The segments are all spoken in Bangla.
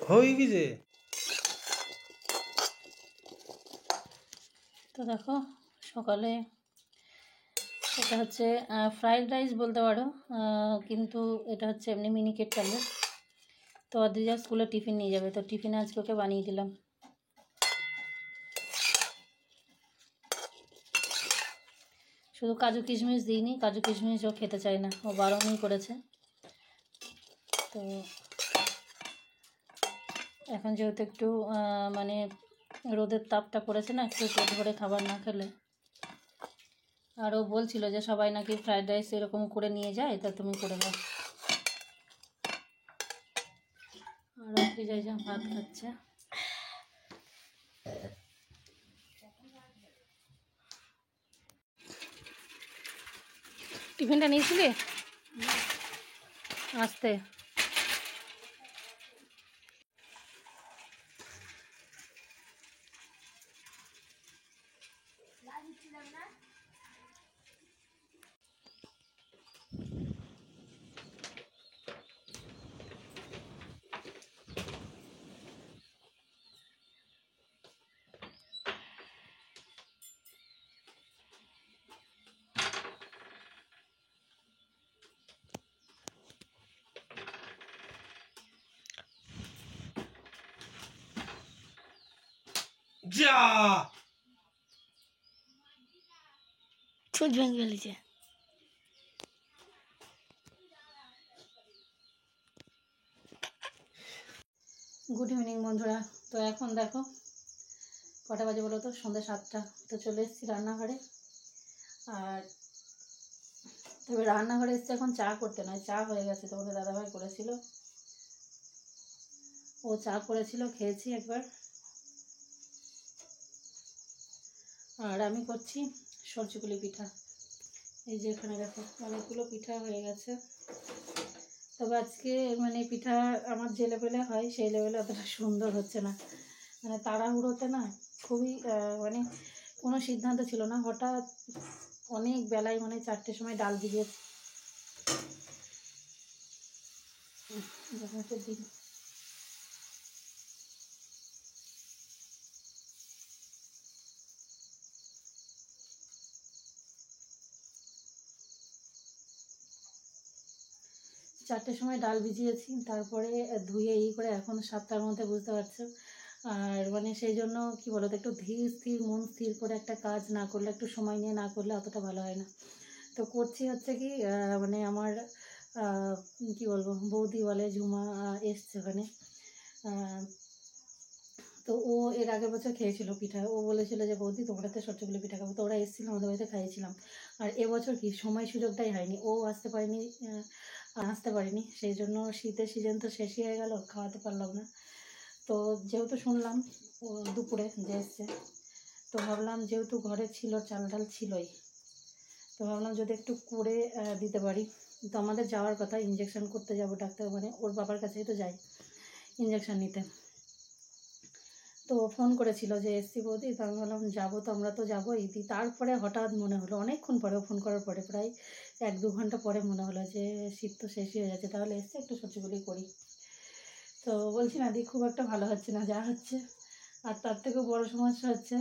হয়ে গেছে। তো দেখো সকালে এটা হচ্ছে ফ্রাইড রাইস বলতে পারো, কিন্তু এটা হচ্ছে এমনি মিনিকেট চালের। তো অদ্রিজা স্কুলে টিফিন নিয়ে যাবে, তো টিফিনে আজকে ওকে বানিয়ে দিলাম। শুধু কাজু কিশমিশ দিইনি, কাজু কিশমিশ ও খেতে চায় না, ও বারণই করেছে। তো এখন যেহেতু একটু মানে রোদের তাপটা পড়েছে না, একটু পেট ভরে খাবার না খেলে। আর ও বলছিল যে সবাই নাকি ফ্রাইড রাইস এরকম করে নিয়ে যায়, তা তুমি করে দাও। আর অদ্রিজা যা ভাত খাচ্ছে। টিফিনটা নিয়েছিলি আসতে? যা চোখ ভেঙে ফেলেছে। গুড ইভিনিং বন্ধুরা। তো এখন দেখো কটা বাজে বলো তো, সন্ধ্যা 7টা। তো চলে এসেছি রান্নাঘরে। আর তবে রান্নাঘরে এসেছি এখন চা করতে নয়, চা হয়ে গেছে, তোমাদের দাদাভাই করেছিল, ও চা করেছিল, খেয়েছি একবার। আর আমি করছি সরচুকুলি পিঠা। এই যে এখানে দেখো অনেকগুলো পিঠা হয়ে গেছে। তবে আজকে মানে পিঠা আমার যে লেভেলে হয় সেই লেভেলে অতটা সুন্দর হচ্ছে না, মানে তাড়াহুড়োতে না খুবই মানে কোনো সিদ্ধান্ত ছিল না। হঠাৎ অনেক বেলায় মানে 4টের সময় ডাল ভিজিয়ে দিন। চারটের সময় ডাল ভিজিয়েছি, তারপরে ধুয়ে করে এখন 7টার মধ্যে, বুঝতে পারছো। আর মানে সেই জন্য কি বলতো, একটু ধীর স্থির মন স্থির করে একটা কাজ না করলে, একটু সময় নিয়ে না করলে অতটা ভালো হয় না। তো করছি হচ্ছে কি মানে আমার কি বলবো, বৌদি বলে ঝুমা এসছে ওখানে। তো ও এর আগের বছর খেয়েছিল পিঠা, ও বলেছিল যে বৌদি তোমাদের সরচুকুলি পিঠা খাবো। তো ওরা এসেছিলো, আমাদের বাড়িতে খাইয়েছিলাম। আর এবছর কি সময় সুযোগটাই হয়নি, ও আসতে পারিনি, সেই জন্য শীতের সিজন তো শেষই হয়ে গেল, খাওয়াতে পারলাম না। তো যেহেতু শুনলাম ও দুপুরে যে এসছে, তো ভাবলাম যেহেতু ঘরে ছিল, চাল ডাল ছিলই, তো ভাবলাম যদি একটু করে দিতে পারি। তো আমাদের যাওয়ার কথা, ইঞ্জেকশন করতে যাব ডাক্তার, মানে ওর বাবার কাছেই তো যাই ইঞ্জেকশন নিতে। তো ফোন করেছিল যে এসছি বৌদি, তো আমি বললাম যাবো, তো আমরা তো যাবোই। তারপরে হঠাৎ মনে হলো, অনেকক্ষণ পরে, ফোন করার পরে প্রায় 1-2 ঘন্টা পরে মনে হলো যে শীত তো শেষই হয়ে যাচ্ছে, তাহলে এসছে একটু সবজিগুলি করি। তো বলছি না দি খুব একটা ভালো হচ্ছে না যা হচ্ছে। আর তার থেকেও বড় সমস্যা হচ্ছে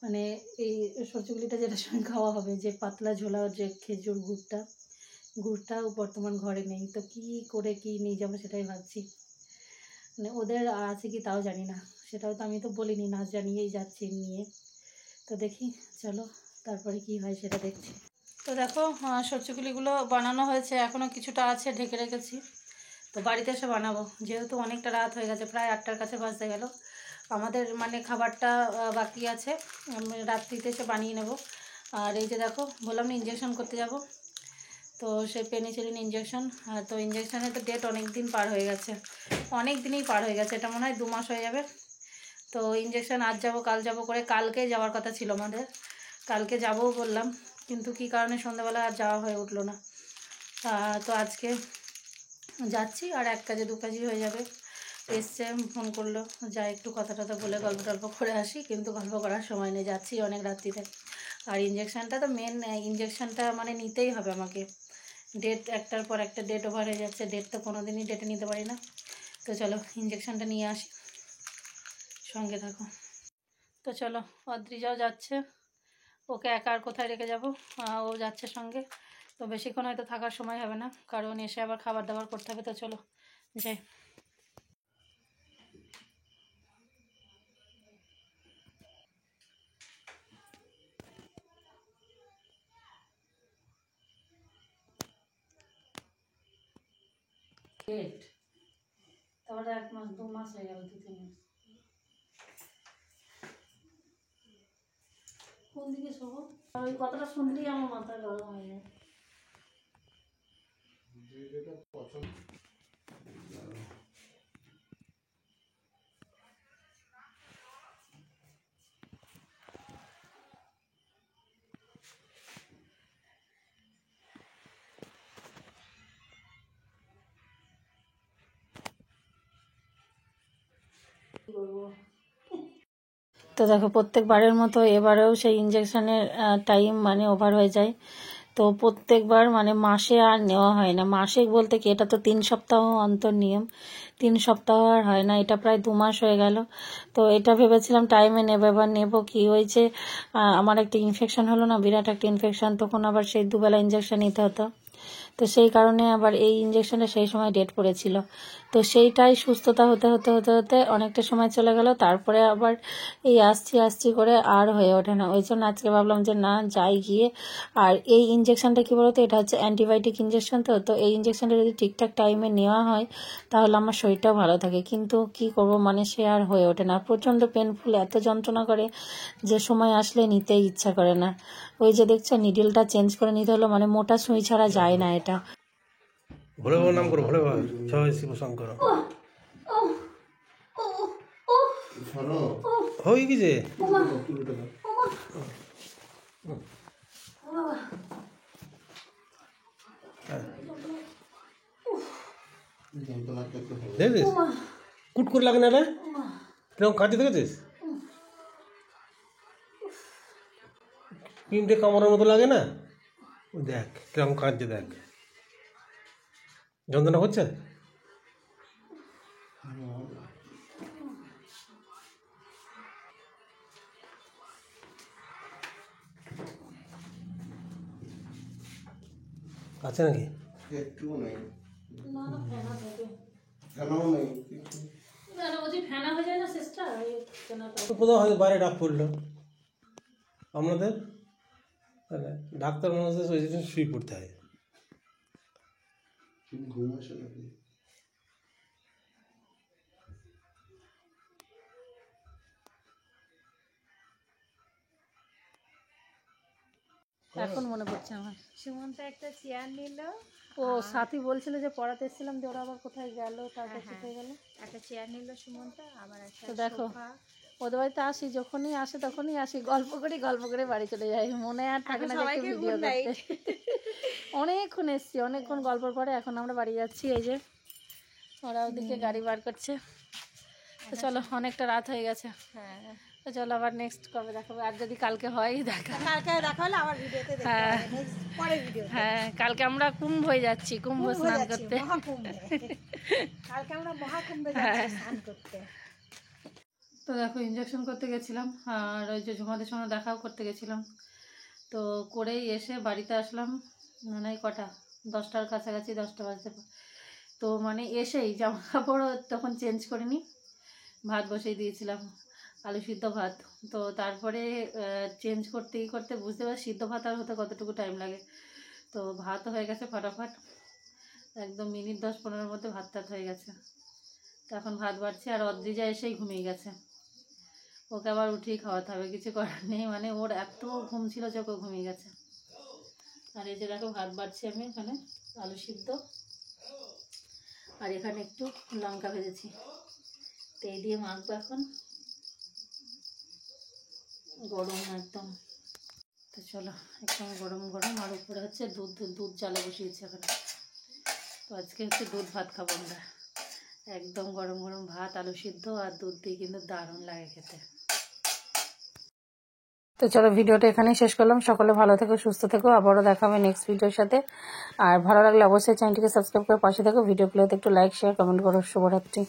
মানে এই সবজিগুলিটা যেটার সঙ্গে খাওয়া হবে, যে পাতলা ঝোলা যে খেজুর গুড়টাও বর্তমান ঘরে নেই। তো কি করে কি নিয়ে যাবো সেটাই ভাবছি। মানে ওদের আছে কি তাও জানি না, সেটাও তো আমি তো বলিনি, না জানিয়েই যাচ্ছি নিয়ে। তো দেখি চলো তারপরে কি হয় সেটা দেখছি। তো দেখো সরচুগুলিগুলো বানানো হয়েছে, এখনও কিছুটা আছে ঢেকে রেখেছি। তো বাড়িতে এসে বানাবো, যেহেতু অনেকটা রাত হয়ে গেছে, প্রায় 8টার কাছে বাজতে গেল। আমাদের মানে খাবারটা বাকি আছে, আমি রাত্রিতে এসে বানিয়ে নেব। আর এই যে দেখো বললাম না ইঞ্জেকশন করতে যাব, তো সেই পেনিসিলিন ইঞ্জেকশন। তো ইঞ্জেকশনের তো ডেট অনেক দিন পার হয়ে গেছে, অনেক দিনই পার হয়ে গেছে, এটা মনে হয় 2 মাস হয়ে যাবে। তো ইঞ্জেকশন আজ যাব কাল যাব করে, কালকেই যাওয়ার কথা ছিল আমাদের, কালকে যাবও বললাম, কিন্তু কী কারণে সন্ধ্যাবেলা আর যাওয়া হয়ে উঠলো না। তো আজকে যাচ্ছি, আর 1 কাজে 2 কাজই হয়ে যাবে। এসছে ফোন করলো, যাই একটু কথা টথা বলে গল্প টল্প করে আসি, কিন্তু গল্প করার সময় নেই, যাচ্ছি অনেক রাত্রিতে। আর ইঞ্জেকশানটা তো মেন, ইঞ্জেকশানটা মানে নিতেই হবে আমাকে, ডেট একটার পর একটা ডেট ওভার হয়ে যাচ্ছে, ডেট তো কোনো দিনই ডেটে নিতে পারি না। তো চলো ইঞ্জেকশনটা নিয়ে আসি, সঙ্গে থাকো। তো চলো অদ্রিজাও যাচ্ছে, ওকে একা আর কোথায় রেখে যাবো, ও যাচ্ছে সঙ্গে। তো বেশিক্ষণ হয়তো থাকার সময় হবে না, কারণ এসে আবার খাবার দাবার করতে হবে। তো চলো যাই। ডেট তারপরে 1 মাস 2 মাস হয়ে গেল, 2-3 মাস। কোন দিকে শোবো? আর ওই কথাটা শুনলেই আমার মাথা গরম হয়ে যায়। তো দেখো প্রত্যেকবারের মতো এবারেও সেই ইঞ্জেকশনের টাইম মানে ওভার হয়ে যায়। তো প্রত্যেকবার মানে মাসে আর নেওয়া হয় না। মাসিক বলতে কি, এটা তো 3 সপ্তাহ অন্তর নিয়ম, 3 সপ্তাহ আর হয় না, এটা প্রায় 2 মাস হয়ে গেল। তো এটা ভেবেছিলাম টাইমে নেবো, এবার নেবো কি হয়েছে, আমার একটা ইনফেকশন হলো না, বিরাট একটা ইনফেকশন, তখন আবার সেই 2 বেলা ইঞ্জেকশন নিতে হতো। তো সেই কারণে আবার এই ইঞ্জেকশনে সেই সময় ডেট পড়েছিল। তো সেইটাই সুস্থতা হতে হতে হতে হতে অনেকটা সময় চলে গেল, তারপরে আবার এই আসছি করে আর হয়ে ওঠে না। ওই জন্য আজকে ভাবলাম যে না যাই গিয়ে। আর এই ইঞ্জেকশনটা কী বলতো, এটা হচ্ছে অ্যান্টিবায়োটিক ইঞ্জেকশন। তো এই ইঞ্জেকশনটা যদি ঠিকঠাক টাইমে নেওয়া হয় তাহলে আমার শরীরটাও ভালো থাকে, কিন্তু কি করব মানে সে আর হয়ে ওঠে না। প্রচণ্ড পেনফুল, এত যন্ত্রণা করে যে সময় আসলে নিতেই ইচ্ছা করে না। ওই যে দেখছো নিডেলটা চেঞ্জ করে নিতে হলো, মানে মোটা সুই ছাড়া যায় না এটা। ভোলে বাবার নাম করো, ভোলে বাবা, জয় শিব শঙ্কর। হয়ে গেছে দেখেছিস কুট করে লাগে না রে, কিরকম কাঁদতে দেখেছিস, পিমটে কামড়ের মতো লাগে না, ওই দেখ কিরকম কাঁদছে, দেখ যন্ত্রণা হচ্ছে। আছে নাকি? একটু নেই, না না ফেনা থাকে, ফেনাও নেই। না না বলছি ফেনা হয়ে যায় না সিস্টার, ওই ফেনাটা। কোথাও হয়তো বাইরে ডাক পড়লো আপনাদের, তাহলে ডাক্তার মানুষদের ওই জন্য শুয়ে পড়তে হয়। ঘুম আসে নাকি? এখন মনে পড়ছে আমার, সুমন্ত একটা চেয়ার নিল, ও সাথী বলছিল যে পড়াতে এসেছিলাম, যে ওরা আবার কোথায় গেল, তারপর হ্যাঁ, কোথায় গেল। একটা চেয়ার নিল সুমন্ত, আবার একটা তো দেখো সোফা। ওদের বাড়িতে আসি, যখনই আসে তখনই আসি, গল্প করে বাড়ি চলে যাই, মনে আর থাকে এখন না যে একটু সবাইকে ভিডিও গুড করতে। নাইট। অনেকক্ষণ এসছি, অনেকক্ষণ গল্পর পরে এখন আমরা বাড়ি যাচ্ছি। এই যে ওরা ওদিকে গাড়ি বার করছে। তো চলো অনেকটা রাত হয়ে গেছে, হ্যাঁ, তো চলো আবার নেক্সট কবে দেখাবো, আর যদি কালকে হয় দেখা। কালকে দেখা হলে আবার ভিডিওতে দেখতে হ্যাঁ। হবে, next পরের ভিডিওতে। হ্যাঁ কালকে আমরা কুম্ভে যাচ্ছি, কুম্ভ কুম্ভ স্নান যাচ্ছি, করতে। মহাকুম্ভে। কালকে আমরা মহাকুম্ভে হ্যাঁ। যাচ্ছি স্নান করতে। তো দেখো ইঞ্জেকশন করতে গেছিলাম, আর ওই যে ঝুমাদের সঙ্গে দেখাও করতে গেছিলাম। তো করেই এসে বাড়িতে আসলাম, মানে এই কটা 10টার কাছাকাছি, 10টা বাজতে। তো মানে এসেই জামা কাপড়ও তখন চেঞ্জ করিনি, ভাত বসিয়ে দিয়েছিলাম, আলু সিদ্ধ ভাত। তো তারপরে চেঞ্জ করতেই করতে বুঝতে পারছি সিদ্ধ ভাত আর হতে কতটুকু টাইম লাগে। তো ভাত হয়ে গেছে ফাটাফাট, একদম মিনিট 10-15-এর মধ্যে ভাত টাত হয়ে গেছে। তো এখন ভাত বাড়ছে, আর অদ্রিজা এসেই ঘুমিয়ে গেছে, ওকে আবার উঠিয়ে খাওয়াতে হবে, কিছু করার নেই, মানে ওর এত ঘুম ছিল যে ওকে ঘুমিয়ে গেছে। আর এই যে দেখো ভাত বাড়ছি আমি, এখানে আলু সিদ্ধ, আর এখানে একটু লঙ্কা ভেজেছি, তো এই দিয়ে মাখবো এখন, গরম একদম। তো চলো একদম গরম গরম, আর উপরে হচ্ছে দুধ জালে বসিয়েছি এখন। তো আজকে হচ্ছে দুধ ভাত খাবো আমরা, একদম গরম গরম ভাত, আলু সিদ্ধ আর দুধ দিয়ে, কিন্তু দারুণ লাগে খেতে। তো চলো ভিডিওটা এখানেই শেষ করলাম। সকলে ভালো থেকো, সুস্থ থেকো, আবারও দেখা হবে নেক্সট ভিডিওর সাথে। আর ভালো লাগলে অবশ্যই চ্যানেলটিকে সাবস্ক্রাইব করে পাশে থেকো। ভিডিও প্লেতে একটু লাইক, শেয়ার, কমেন্ট করো। শুভরাত্রি।